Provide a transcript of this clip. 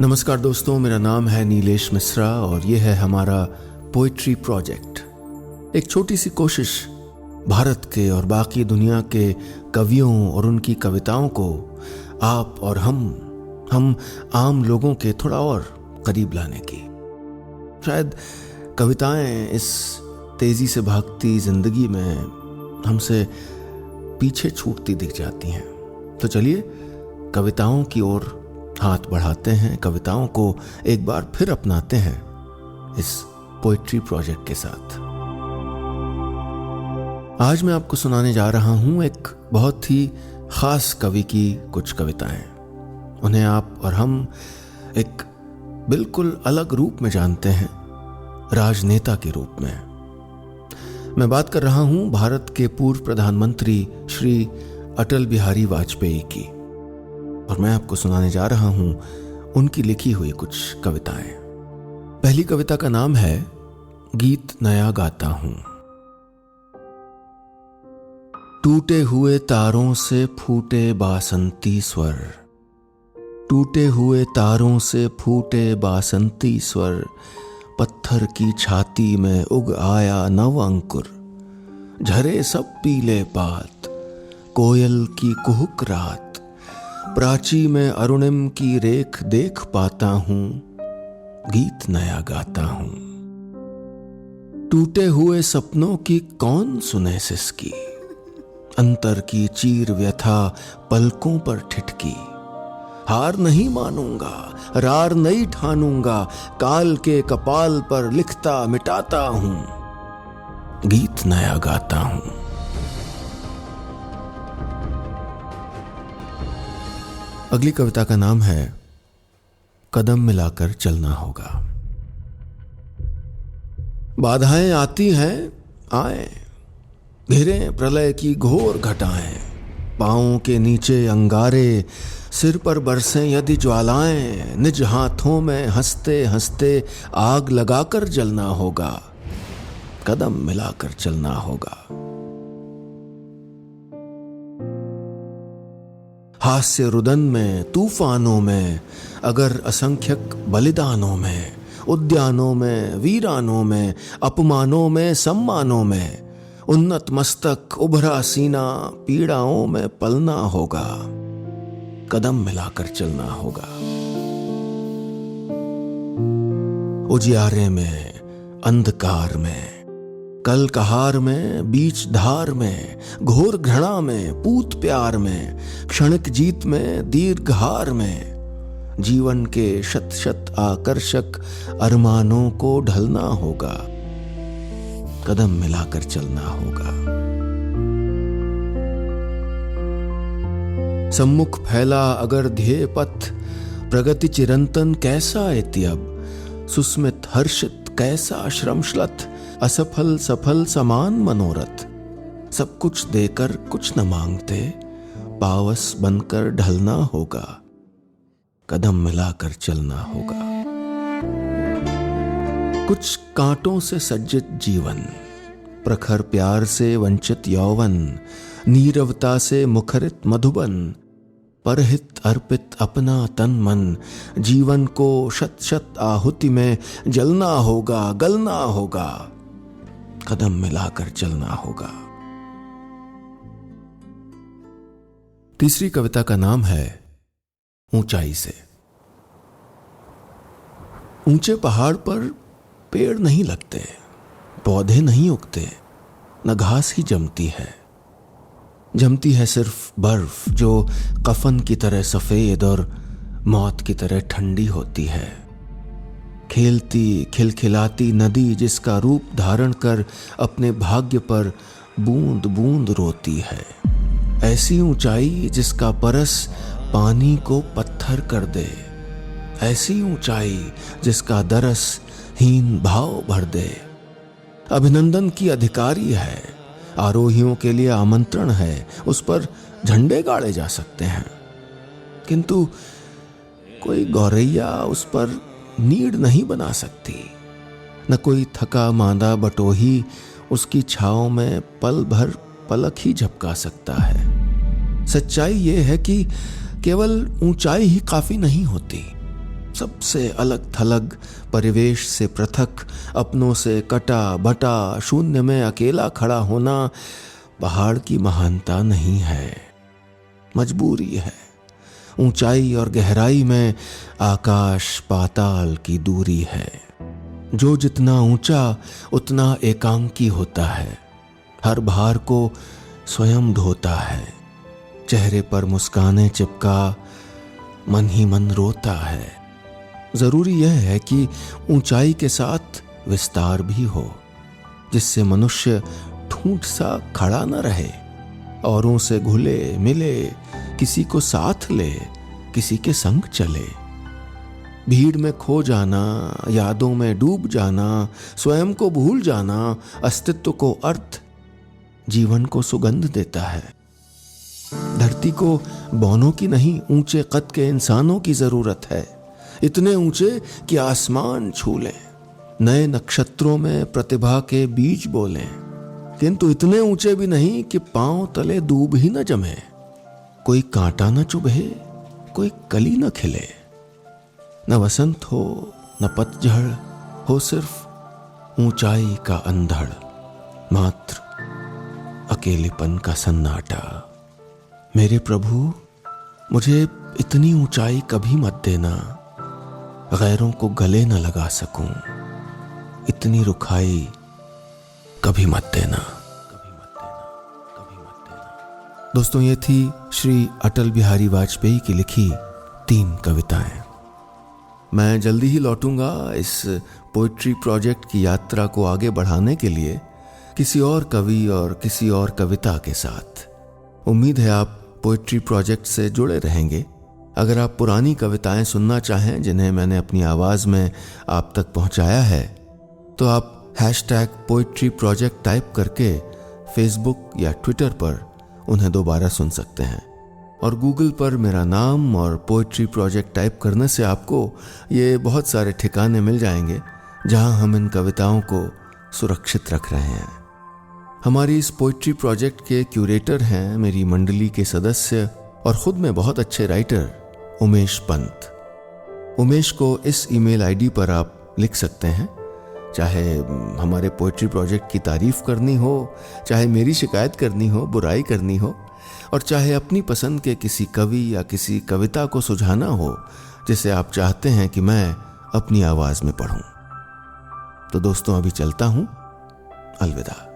नमस्कार दोस्तों, मेरा नाम है नीलेश मिश्रा और ये है हमारा पोइट्री प्रोजेक्ट। एक छोटी सी कोशिश भारत के और बाकी दुनिया के कवियों और उनकी कविताओं को आप और हम आम लोगों के थोड़ा और करीब लाने की। शायद कविताएं इस तेजी से भागती जिंदगी में हमसे पीछे छूटती दिख जाती हैं। तो चलिए कविताओं की ओर हाथ बढ़ाते हैं, कविताओं को एक बार फिर अपनाते हैं इस पोइट्री प्रोजेक्ट के साथ। आज मैं आपको सुनाने जा रहा हूं एक बहुत ही खास कवि की कुछ कविताएं। उन्हें आप और हम एक बिल्कुल अलग रूप में जानते हैं, राजनेता के रूप में। मैं बात कर रहा हूं भारत के पूर्व प्रधानमंत्री श्री अटल बिहारी वाजपेयी की, और मैं आपको सुनाने जा रहा हूं उनकी लिखी हुई कुछ कविताएं। पहली कविता का नाम है गीत नया गाता हूं। टूटे हुए तारों से फूटे बासंती स्वर, टूटे हुए तारों से फूटे बासंती स्वर, पत्थर की छाती में उग आया नव अंकुर, झरे सब पीले पात, कोयल की कुहुक रात, प्राची में अरुणिम की रेख देख पाता हूं, गीत नया गाता हूं। टूटे हुए सपनों की कौन सुने सिसकी, अंतर की चीर व्यथा पलकों पर ठिठकी, हार नहीं मानूंगा, रार नहीं ठानूंगा, काल के कपाल पर लिखता मिटाता हूं, गीत नया गाता हूं। अगली कविता का नाम है कदम मिलाकर चलना होगा। बाधाएं आती हैं आए, घिरे प्रलय की घोर घटाएं, पांवों के नीचे अंगारे, सिर पर बरसें यदि ज्वालाएं, निज हाथों में हंसते हंसते आग लगाकर जलना होगा, कदम मिलाकर चलना होगा। हास्य रुदन में तूफानों में, अगर असंख्यक बलिदानों में, उद्यानों में वीरानों में, अपमानों में सम्मानों में, उन्नत मस्तक उभरा सीना, पीड़ाओं में पलना होगा, कदम मिलाकर चलना होगा। उजियारे में अंधकार में, कल कहार में बीच धार में, घोर घृणा में पूत प्यार में, क्षणिक जीत में दीर्घ हार में, जीवन के शत शत आकर्षक अरमानों को ढलना होगा, कदम मिलाकर चलना होगा। सम्मुख फैला अगर ध्येय पथ, प्रगति चिरंतन कैसा एत्यब, सुस्मित हर्षित कैसा श्रमश्लथ, असफल सफल समान मनोरथ, सब कुछ देकर कुछ न मांगते, पावस बनकर ढलना होगा, कदम मिलाकर चलना होगा। कुछ कांटों से सज्जित जीवन, प्रखर प्यार से वंचित यौवन, नीरवता से मुखरित मधुबन, परहित अर्पित अपना तन मन, जीवन को शत शत आहुति में जलना होगा, गलना होगा, कदम मिलाकर चलना होगा। तीसरी कविता का नाम है ऊंचाई से। ऊंचे पहाड़ पर पेड़ नहीं लगते, पौधे नहीं उगते, न घास ही जमती है सिर्फ बर्फ, जो कफन की तरह सफेद और मौत की तरह ठंडी होती है। खेलती खिलखिलाती नदी जिसका रूप धारण कर अपने भाग्य पर बूंद बूंद रोती है। ऐसी ऊंचाई जिसका परस पानी को पत्थर कर दे, ऐसी ऊंचाई जिसका दरस हीन भाव भर दे। अभिनंदन की अधिकारी है, आरोहियों के लिए आमंत्रण है, उस पर झंडे गाड़े जा सकते हैं, किंतु कोई गौरैया उस पर नीड़ नहीं बना सकती, न कोई थका मांदा बटोही उसकी छांव में पल भर पलक ही झपका सकता है। सच्चाई ये है कि केवल ऊंचाई ही काफी नहीं होती, सबसे अलग थलग, परिवेश से पृथक, अपनों से कटा बटा, शून्य में अकेला खड़ा होना पहाड़ की महानता नहीं है, मजबूरी है। ऊंचाई और गहराई में आकाश पाताल की दूरी है। जो जितना ऊंचा उतना एकांकी होता है, हर भार को स्वयं ढोता है। चेहरे पर मुस्काने चिपका मन ही मन रोता है। जरूरी यह है कि ऊंचाई के साथ विस्तार भी हो, जिससे मनुष्य ठूंठ सा खड़ा न रहे, औरों से घुले मिले, किसी को साथ ले, किसी के संग चले। भीड़ में खो जाना, यादों में डूब जाना, स्वयं को भूल जाना अस्तित्व को अर्थ, जीवन को सुगंध देता है। धरती को बौनों की नहीं, ऊंचे कद के इंसानों की जरूरत है, इतने ऊंचे कि आसमान छू लें, नए नक्षत्रों में प्रतिभा के बीज बोलें, किंतु इतने ऊंचे भी नहीं कि पांव तले दूब ही न जमे, कोई कांटा न चुभे, कोई कली न खिले, न वसंत हो न पतझड़ हो, सिर्फ ऊंचाई का अंधड़, मात्र अकेलेपन का सन्नाटा। मेरे प्रभु, मुझे इतनी ऊंचाई कभी मत देना, गैरों को गले न लगा सकूं, इतनी रुखाई कभी मत देना, कभी मत देना, कभी मत देना। दोस्तों, ये थी श्री अटल बिहारी वाजपेयी की लिखी 3 कविताएं। मैं जल्दी ही लौटूंगा इस पोइट्री प्रोजेक्ट की यात्रा को आगे बढ़ाने के लिए किसी और कवि और किसी और कविता के साथ। उम्मीद है आप पोइट्री प्रोजेक्ट से जुड़े रहेंगे। अगर आप पुरानी कविताएं सुनना चाहें जिन्हें मैंने अपनी आवाज़ में आप तक पहुंचाया है, तो आप #पोइट्री प्रोजेक्ट टाइप करके फेसबुक या ट्विटर पर उन्हें दोबारा सुन सकते हैं। और गूगल पर मेरा नाम और पोइट्री प्रोजेक्ट टाइप करने से आपको ये बहुत सारे ठिकाने मिल जाएंगे जहां हम इन कविताओं को सुरक्षित रख रहे हैं। हमारी इस पोइट्री प्रोजेक्ट के क्यूरेटर हैं मेरी मंडली के सदस्य और ख़ुद में बहुत अच्छे राइटर उमेश पंत। उमेश को इस ईमेल आईडी पर आप लिख सकते हैं, चाहे हमारे पोइट्री प्रोजेक्ट की तारीफ़ करनी हो, चाहे मेरी शिकायत करनी हो, बुराई करनी हो, और चाहे अपनी पसंद के किसी कवि या किसी कविता को सुझाना हो जिसे आप चाहते हैं कि मैं अपनी आवाज़ में पढ़ूं। तो दोस्तों, अभी चलता हूं। अलविदा।